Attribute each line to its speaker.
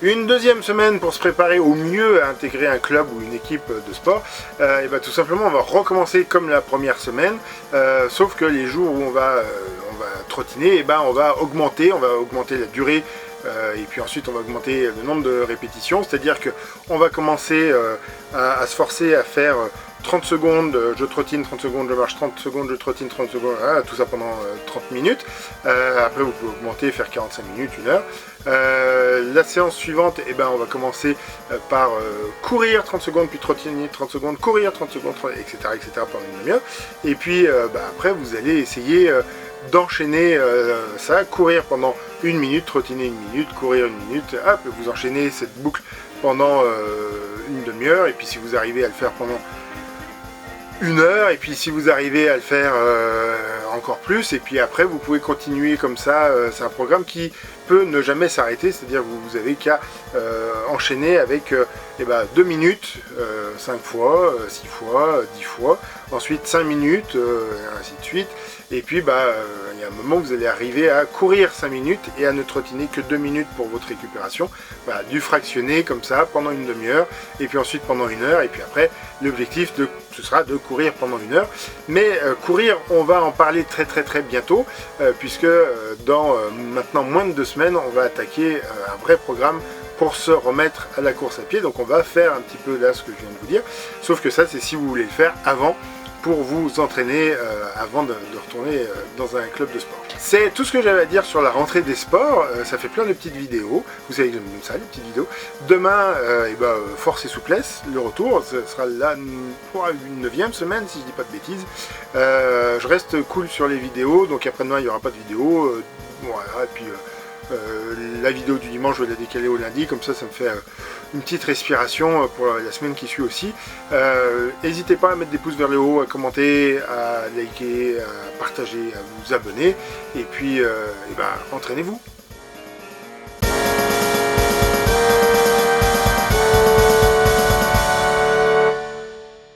Speaker 1: Une deuxième semaine pour se préparer au mieux à intégrer un club ou une équipe de sport. Et ben, tout simplement, on va recommencer comme la première semaine, sauf que les jours où on va trottiner, et ben, on va augmenter la durée. Et puis ensuite on va augmenter le nombre de répétitions, c'est-à-dire qu'on va commencer à se forcer à faire 30 secondes, je trottine, 30 secondes, je marche, 30 secondes, je trottine, 30 secondes, voilà, tout ça pendant 30 minutes. Après vous pouvez augmenter, faire 45 minutes, 1 heure. La séance suivante, eh ben, on va commencer par courir 30 secondes, puis trottiner 30 secondes, courir 30 secondes, etc. pendant une demi-heure. Et puis après vous allez essayer d'enchaîner ça, courir pendant 1 minute, trottiner 1 minute, courir 1 minute, hop, vous enchaînez cette boucle pendant une demi-heure, et puis si vous arrivez à le faire pendant 1 heure, et puis si vous arrivez à le faire encore plus, et puis après vous pouvez continuer comme ça. C'est un programme qui peut ne jamais s'arrêter, c'est-à-dire vous avez qu'à enchaîner avec 2 minutes, 5 fois, 6 fois, 10 fois, ensuite 5 minutes, et ainsi de suite. Et puis il y a un moment où vous allez arriver à courir 5 minutes et à ne trottiner que 2 minutes pour votre récupération. Voilà, du fractionner comme ça pendant une demi-heure, et puis ensuite pendant 1 heure, et puis après l'objectif ce sera de courir pendant 1 heure. Mais courir, on va en parler très bientôt, puisque dans maintenant moins de 2 semaines, on va attaquer un vrai programme pour se remettre à la course à pied. Donc on va faire un petit peu là ce que je viens de vous dire, sauf que ça c'est si vous voulez le faire avant, pour vous entraîner avant de retourner dans un club de sport. C'est tout ce que j'avais à dire sur la rentrée des sports. Ça fait plein de petites vidéos, vous savez que j'aime ça, les petites vidéos. Demain, force et souplesse, le retour, ce sera là pour une 9e semaine si je dis pas de bêtises. Je reste cool sur les vidéos, donc après-demain il n'y aura pas de vidéo. Voilà, et puis la vidéo du dimanche je vais la décaler au lundi, comme ça me fait une petite respiration pour la semaine qui suit aussi. N'hésitez pas à mettre des pouces vers le haut, à commenter, à liker, à partager, à vous abonner, et puis entraînez-vous.